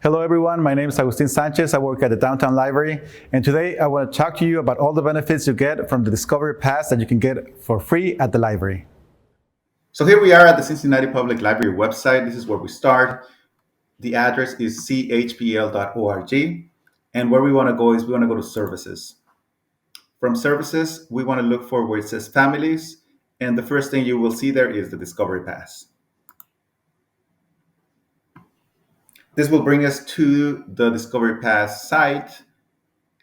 Hello, everyone. My name is Agustin Sanchez. I work at the Downtown Library. And today I want to talk to you about all the benefits you get from the Discovery Pass that you can get for free at the library. So here we are at the Cincinnati Public Library website. This is where we start. The address is chpl.org. And where we want to go is we want to go to services. From services, we want to look for where it says families. And the first thing you will see there is the Discovery Pass. This will bring us to the Discovery Pass site.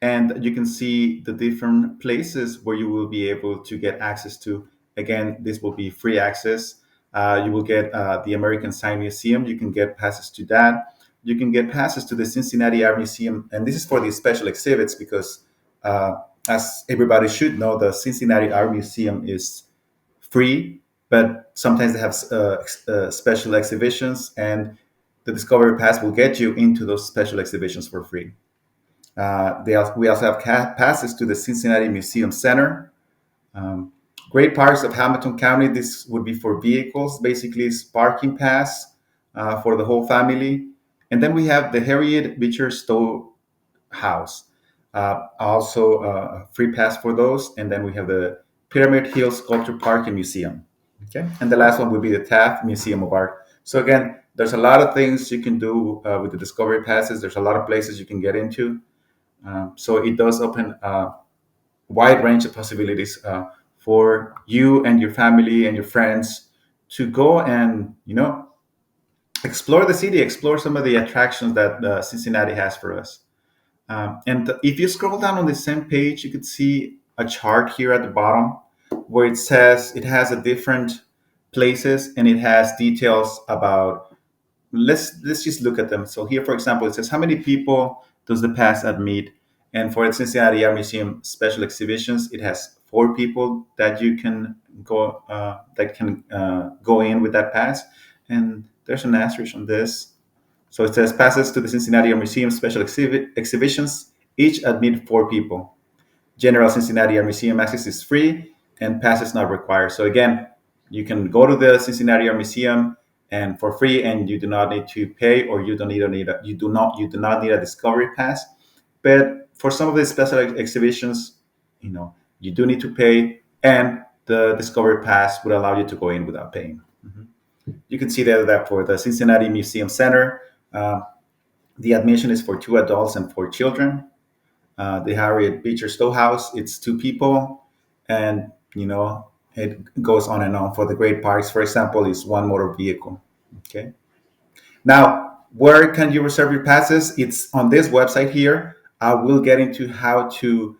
And you can see the different places where you will be able to get access to. Again, this will be free access. You will get the American Sign Museum. You can get passes to that. You can get passes to the Cincinnati Art Museum, and this is for the special exhibits because, as everybody should know, the Cincinnati Art Museum is free, but sometimes they have special exhibitions, and the Discovery Pass will get you into those special exhibitions for free. We also have passes to the Cincinnati Museum Center. Um, Great parts of Hamilton County. This would be for vehicles. Basically, it's parking pass for the whole family. And then we have the Harriet Beecher Stowe House, also a free pass for those. And then we have the Pyramid Hill Sculpture Park and Museum. Okay, and the last one would be the Taft Museum of Art. So again, there's a lot of things you can do with the Discovery passes. There's a lot of places you can get into. So it does open a wide range of possibilities for you and your family and your friends to go and explore the city, explore some of the attractions that Cincinnati has for us. And if you scroll down on the same page, you could see a chart here at the bottom where it says it has a different places and it has details about. Let's just look at them. So here, for example, it says how many people does the pass admit, and for the Cincinnati Art Museum special exhibitions, it has 4 people that you can go in with that pass. And there's an asterisk on this. So it says passes to the Cincinnati Art Museum special exhibitions each admit 4 people. General Cincinnati Art Museum access is free and pass is not required. So again, you can go to the Cincinnati Art Museum and for free, and you do not need to pay, or you do not need a discovery pass. But for some of the special exhibitions, you do need to pay, and the discovery pass would allow you to go in without paying. You can see there that for the Cincinnati Museum Center, the admission is for 2 adults and 4 children. The Harriet Beecher Stowe House, it's 2 people, and it goes on and on. For the great parks, for example, is 1 motor vehicle. Okay. Now, where can you reserve your passes? It's on this website here. I will get into how to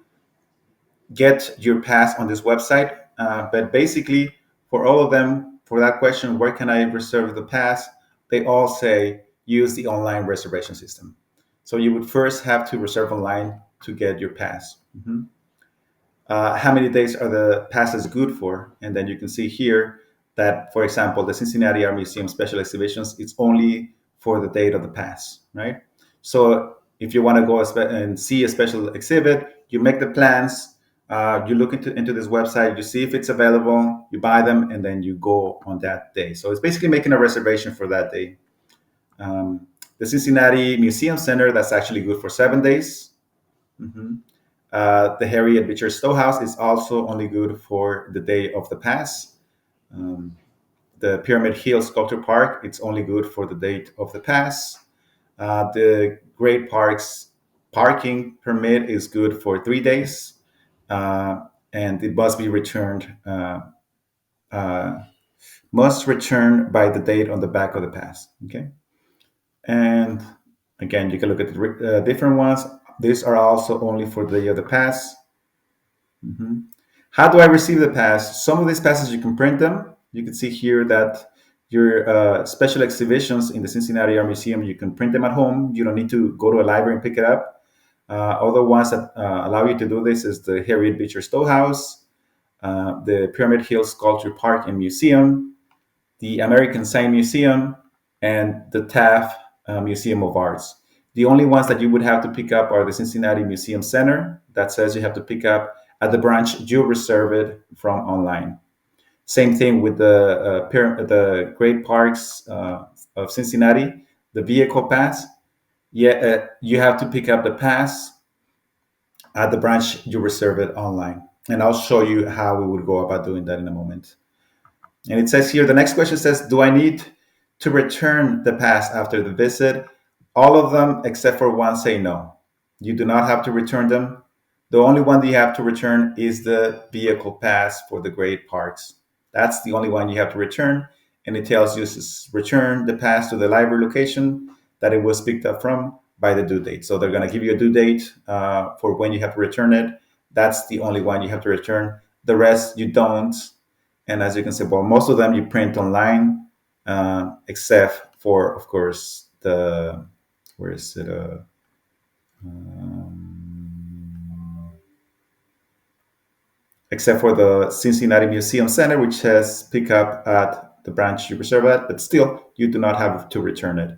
get your pass on this website, but basically, for all of them, for that question, where can I reserve the pass? They all say use the online reservation system. So you would first have to reserve online to get your pass. How many days are the passes good for? And then you can see here that, for example, the Cincinnati Art Museum special exhibitions, it's only for the date of the pass, right? So if you want to go and see a special exhibit, you make the plans, you look into this website, you see if it's available, you buy them, and then you go on that day. So it's basically making a reservation for that day. The Cincinnati Museum Center, that's actually good for 7 days. The Harriet Beecher Stowe House is also only good for the day of the pass. Um, the Pyramid Hill Sculpture Park, it's only good for the date of the pass. The Great Parks parking permit is good for 3 days, and it must be returned. Uh, must return by the date on the back of the pass. Okay, and again, you can look at the different ones. These are also only for the day of the pass. How do I receive the pass? Some of these passes you can print them. You can see here that your special exhibitions in the Cincinnati Art Museum, you can print them at home. You don't need to go to a library and pick it up. Other ones that allow you to do this is the Harriet Beecher Stowe House, the Pyramid Hill Sculpture Park and Museum, the American Sign Museum, and the Taft Museum of Arts. The only ones that you would have to pick up are the Cincinnati Museum Center. That says you have to pick up at the branch you reserve it from online. Same thing with the Great Parks of Cincinnati, the vehicle pass. Yeah, you have to pick up the pass at the branch you reserve it online. And I'll show you how we would go about doing that in a moment. And it says here, the next question says, do I need to return the pass after the visit? All of them except for one say no. You do not have to return them. The only one that you have to return is the vehicle pass for the great parks. That's the only one you have to return. And it tells you to return the pass to the library location that it was picked up from by the due date. So they're going to give you a due date for when you have to return it. That's the only one you have to return. The rest you don't. And as you can see, well, most of them you print online, except for, of course, the where is it? Except for the Cincinnati Museum Center, which has pickup at the branch you reserve at, but still you do not have to return it.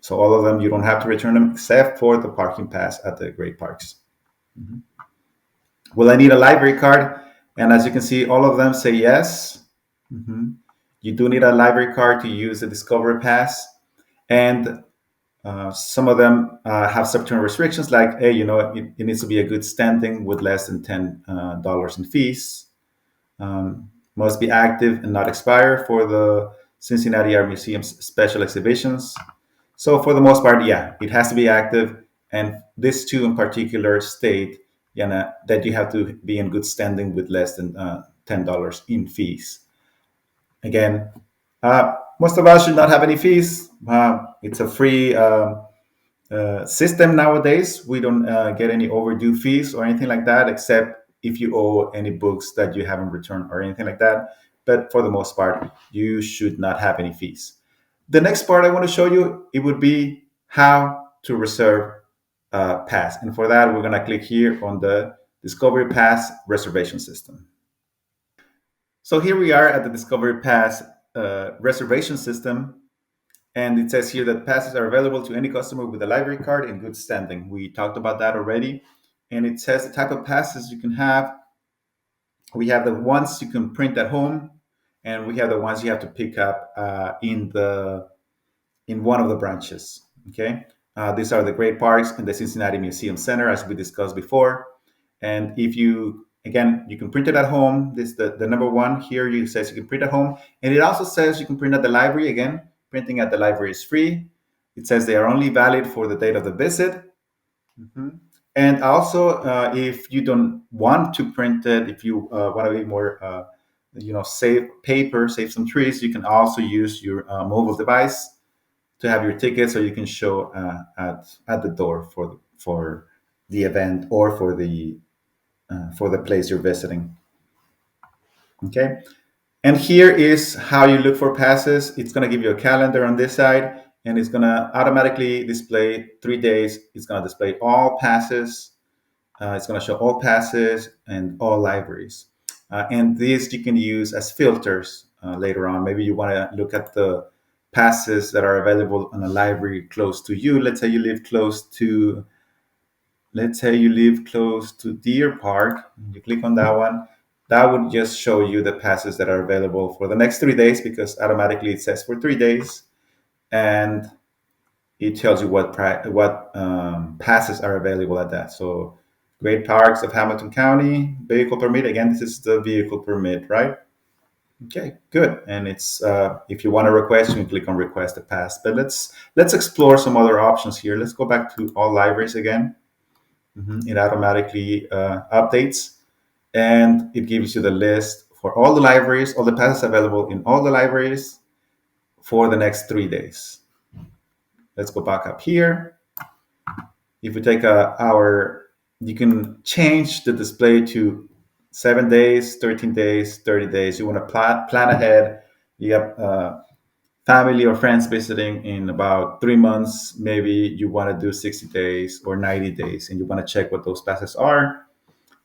So all of them you don't have to return them, except for the parking pass at the great parks. Will I need a library card? And as you can see, all of them say yes. Mhm. You do need a library card to use the Discovery Pass. And some of them have certain restrictions, like, hey, it needs to be a good standing with less than $10 in fees. Must be active and not expire for the Cincinnati Art Museum's special exhibitions. So for the most part, yeah, it has to be active. And these two in particular state, that you have to be in good standing with less than $10 in fees. Again, most of us should not have any fees. It's a free system nowadays. We don't get any overdue fees or anything like that, except if you owe any books that you haven't returned or anything like that. But for the most part, you should not have any fees. The next part I want to show you, it would be how to reserve a pass. And for that, we're going to click here on the Discovery Pass reservation system. So here we are at the Discovery Pass reservation system. And it says here that passes are available to any customer with a library card in good standing. We talked about that already. And it says the type of passes you can have. We have the ones you can print at home, and we have the ones you have to pick up in one of the branches. Okay, these are the great parks and the Cincinnati Museum Center, as we discussed before. And if you, again, you can print it at home. This the number one here. You says you can print at home, and it also says you can print at the library. Again, printing at the library is free. It says they are only valid for the date of the visit. Mhm. And also, if you don't want to print it, if you want to be more, save paper, save some trees, you can also use your mobile device to have your ticket, so you can show at the door for the event or for the place you're visiting. Okay, and here is how you look for passes. It's going to give you a calendar on this side, and it's going to automatically display 3 days. It's going to display all passes. It's going to show all passes and all libraries. And these you can use as filters later on. Maybe you want to look at the passes that are available in a library close to you. Let's say you live close to Deer Park. You click on that one. That would just show you the passes that are available for the next 3 days, because automatically it says for 3 days, and it tells you what passes are available at that. So, Great Parks of Hamilton County vehicle permit. Again, this is the vehicle permit, right? Okay, good. And it's if you want to request, you can click on request a pass. But let's explore some other options here. Let's go back to all libraries again. It automatically updates, and it gives you the list for all the libraries, all the passes available in all the libraries for the next 3 days. Let's go back up here. If we take you can change the display to 7 days, 13 days, 30 days. You want to plan ahead. You have family or friends visiting in about 3 months. Maybe you want to do 60 days or 90 days, and you want to check what those passes are.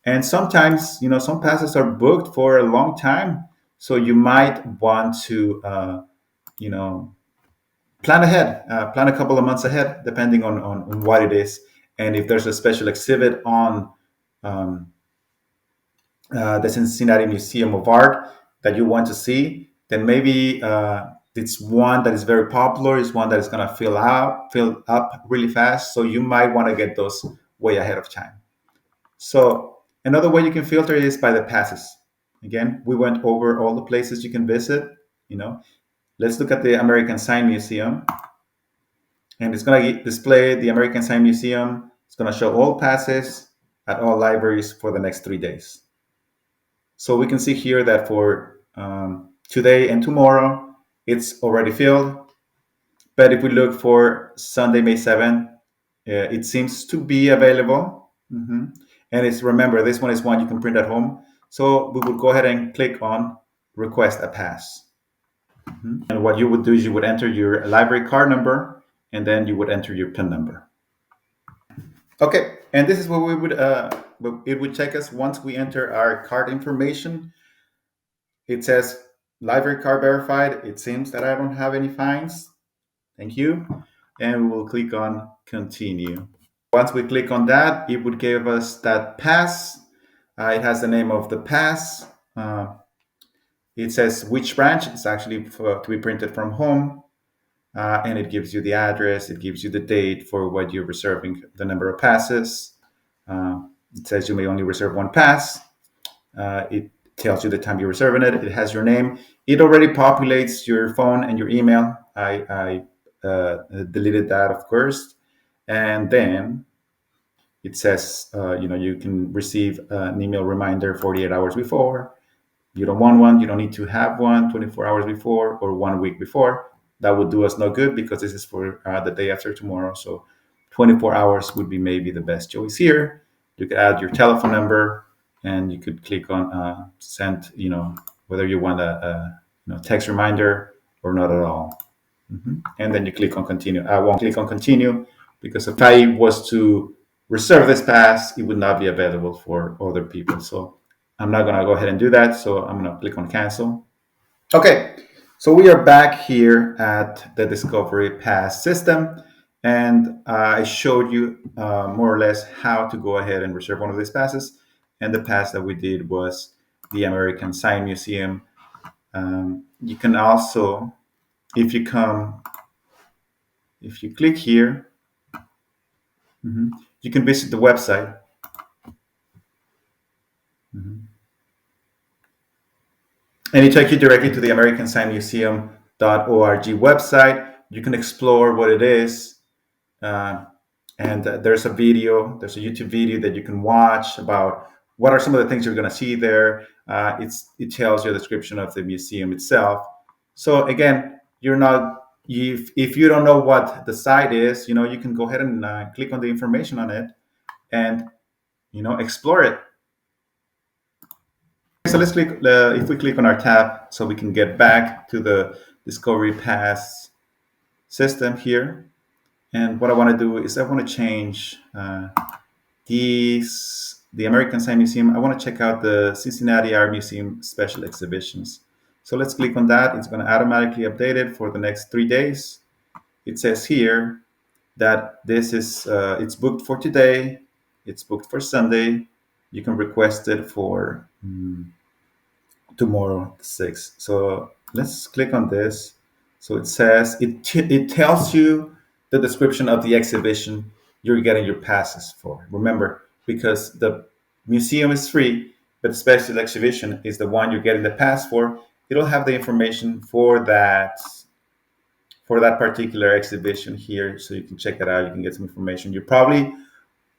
And sometimes, some passes are booked for a long time. So you might want to, you know, plan ahead, plan a couple of months ahead, depending on what it is. And if there's a special exhibit on um, the Cincinnati Museum of Art that you want to see, then maybe it's one that is very popular. It's one that is going to fill up really fast. So you might want to get those way ahead of time. So another way you can filter is by the passes. Again, we went over all the places you can visit. You know, let's look at the American Sign Museum, and it's going to display the American Sign Museum. It's going to show all passes at all libraries for the next 3 days. So we can see here that for today and tomorrow, it's already filled. But if we look for Sunday, May 7th, it seems to be available. And it's, remember, this one is one you can print at home. So we will go ahead and click on request a pass. And what you would do is you would enter your library card number, and then you would enter your PIN number. Okay, and this is what we would, it would check us once we enter our card information. It says library card verified. It seems that I don't have any fines. Thank you. And we will click on continue. Once we click on that, it would give us that pass. It has the name of the pass. It says which branch. It's actually to be printed from home. And it gives you the address. It gives you the date for what you're reserving, the number of passes. It says you may only reserve one pass. It tells you the time you're reserving it. It has your name. It already populates your phone and your email. I deleted that, of course. And then it says, you can receive an email reminder 48 hours before. You don't want one. You don't need to have one 24 hours before or 1 week before. That would do us no good because this is for the day after tomorrow. So 24 hours would be maybe the best choice here. You could add your telephone number, and you could click on send, whether you want a text reminder or not at all. And then you click on continue. I won't click on continue because if I was to reserve this pass, it would not be available for other people. So I'm not going to go ahead and do that. So I'm going to click on cancel. Okay, so we are back here at the Discovery Pass system. And I showed you more or less how to go ahead and reserve one of these passes. And the pass that we did was the American Sign Museum. You can also, if you click here, you can visit the website. And it takes you directly to the AmericanSignMuseum.org website. You can explore what it is. And there's a YouTube video that you can watch about what are some of the things you're going to see there. It tells you a description of the museum itself. So again, if you don't know what the site is, you can go ahead and click on the information on it and explore it. So let's click, if we click on our tab so we can get back to the Discovery Pass system here. And what I want to do is I want to change the American Sign Museum. I want to check out the Cincinnati Art Museum special exhibitions. So let's click on that. It's going to automatically update it for the next 3 days. It says here that this is, it's booked for today. It's booked for Sunday. You can request it for tomorrow, 6th. So let's click on this. So it says, it tells you the description of the exhibition you're getting your passes for. Remember, because the museum is free, but the special exhibition is the one you're getting the pass for. It'll have the information for that particular exhibition here, so you can check that out. You can get some information. You're probably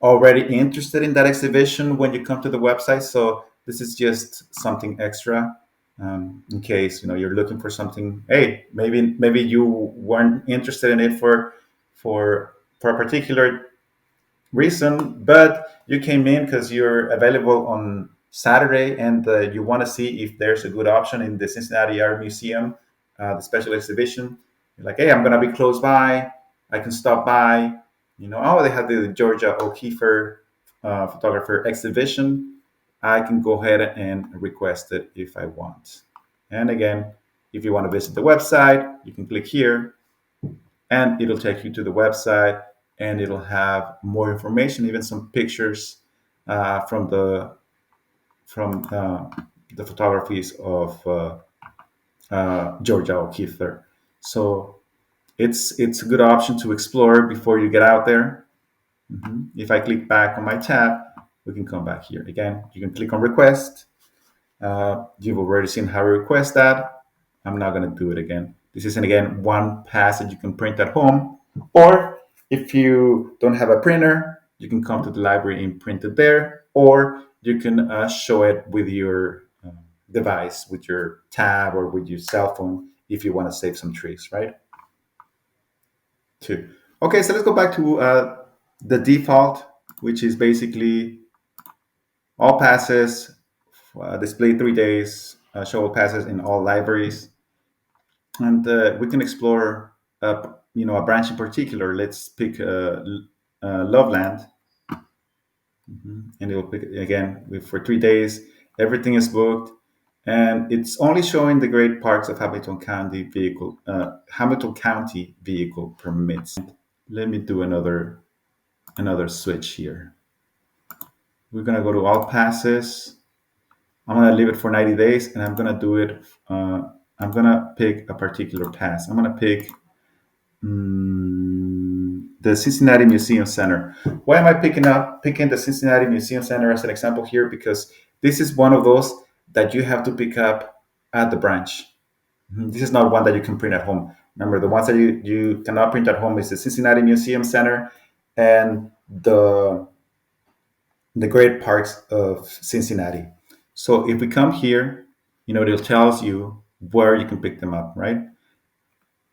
already interested in that exhibition when you come to the website, so this is just something extra in case you're looking for something. Hey, maybe you weren't interested in it for a particular reason, but you came in because you're available on Saturday and you want to see if there's a good option in the Cincinnati Art Museum, the special exhibition. You're like, hey, I'm going to be close by. I can stop by. Oh, they have the Georgia O'Keeffe photographer exhibition. I can go ahead and request it if I want. And again, if you want to visit the website, you can click here and it'll take you to the website and it'll have more information, even some pictures from the photographies of Georgia O'Keeffe. So it's a good option to explore before you get out there. If I click back on my tab, we can come back here again. You can click on request. You've already seen how to request that. I'm not going to do it again. This is, again, one pass that you can print at home. Or if you don't have a printer, you can come to the library and print it there. Or you can show it with your device, with your tab or with your cell phone if you want to save some trees, right? Two. Okay, so let's go back to the default, which is basically all passes, display 3 days, show all passes in all libraries, and we can explore, a branch in particular. Let's pick Loveland, and it'll pick again for 3 days. Everything is booked, and it's only showing the great parts of Hamilton County vehicle permits. Let me do another switch here. We're gonna go to all passes. I'm gonna leave it for 90 days, and I'm gonna do it. I'm gonna pick a particular pass. I'm gonna pick the Cincinnati Museum Center. Why am I picking the Cincinnati Museum Center as an example here? Because this is one of those that you have to pick up at the branch. This is not one that you can print at home. Remember, the ones that you cannot print at home is the Cincinnati Museum Center and the great parks of Cincinnati. So if we come here, it tells you where you can pick them up, right?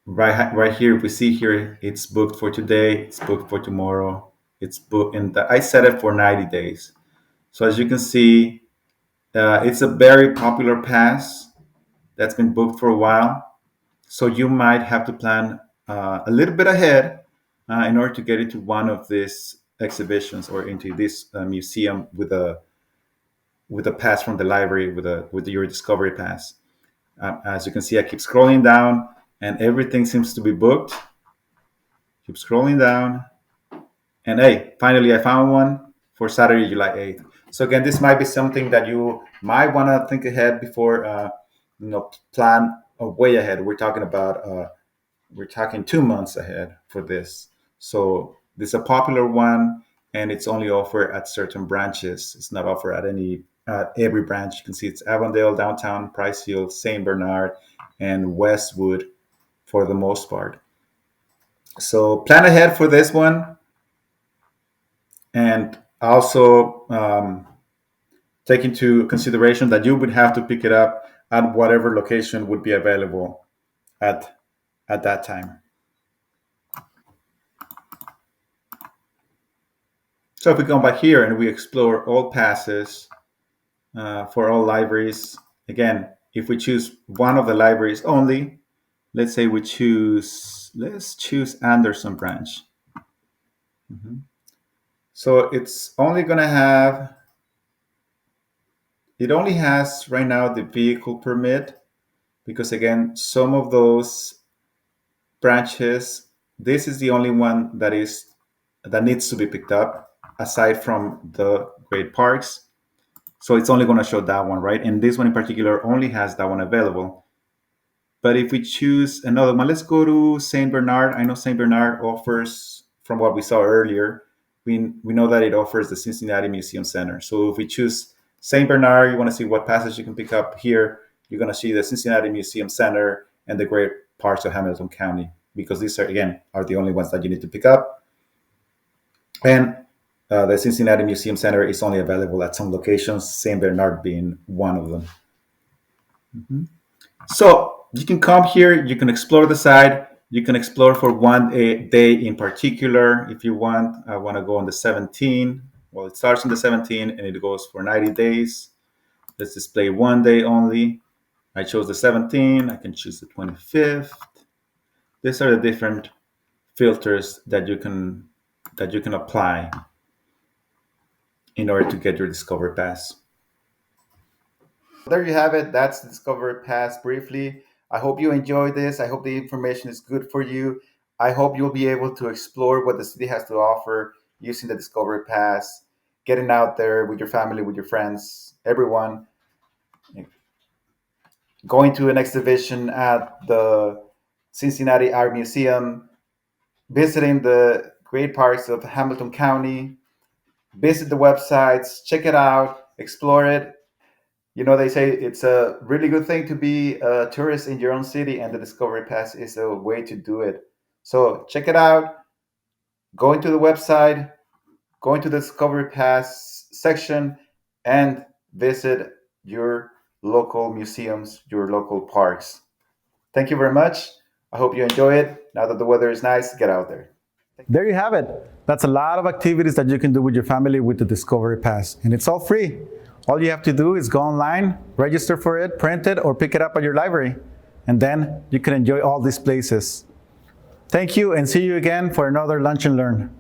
Right here, if we see here, it's booked for today, it's booked for tomorrow, it's booked, and I set it for 90 days. So as you can see, it's a very popular pass that's been booked for a while. So you might have to plan a little bit ahead in order to get into one of these exhibitions or into this museum with a pass from the library with your discovery pass. As you can see, I keep scrolling down, and everything seems to be booked. Keep scrolling down, and hey, finally I found one for Saturday, July 8th. So again, this might be something that you might want to think ahead before, plan way ahead. We're talking 2 months ahead for this. So this is a popular one, and it's only offered at certain branches. It's not offered at every branch. You can see it's Avondale, downtown, Price Hill, St. Bernard, and Westwood for the most part. So plan ahead for this one, and also take into consideration that you would have to pick it up at whatever location would be available at that time. So if we come back here and we explore all passes for all libraries, again, if we choose one of the libraries only, let's say let's choose Anderson branch. So it only has right now the vehicle permit, because again, some of those branches, this is the only one that needs to be picked up aside from the great parks. So it's only going to show that one, right? And this one in particular only has that one available. But if we choose another one, let's go to St. Bernard. I know St. Bernard offers, from what we saw earlier, we know that it offers the Cincinnati Museum Center. So if we choose St. Bernard, you want to see what passage you can pick up here, you're going to see the Cincinnati Museum Center and the great parts of Hamilton County, because these are the only ones that you need to pick up. And the Cincinnati Museum Center is only available at some locations, St. Bernard being one of them. So you can come here, you can explore the site, you can explore for one day in particular if you want. I want to go on the 17th. Well, it starts on the 17th and it goes for 90 days. Let's display one day only. I chose the 17th. I can choose the 25th. These are the different filters that you can apply in order to get your Discovery Pass. There you have it. That's the Discovery Pass briefly. I hope you enjoyed this. I hope the information is good for you. I hope you'll be able to explore what the city has to offer using the Discovery Pass, getting out there with your family, with your friends, everyone, going to an exhibition at the Cincinnati Art Museum, visiting the great parts of Hamilton County. Visit the websites, check it out, explore it. You know, they say it's a really good thing to be a tourist in your own city, and the Discovery Pass is a way to do it. So check it out. Go into the website, go into the Discovery Pass section, and visit your local museums, your local parks. Thank you very much. I hope you enjoy it. Now that the weather is nice, get out there. There you have it. That's a lot of activities that you can do with your family with the Discovery Pass, and it's all free. All you have to do is go online, register for it, print it, or pick it up at your library, and then you can enjoy all these places. Thank you, and see you again for another Lunch and Learn.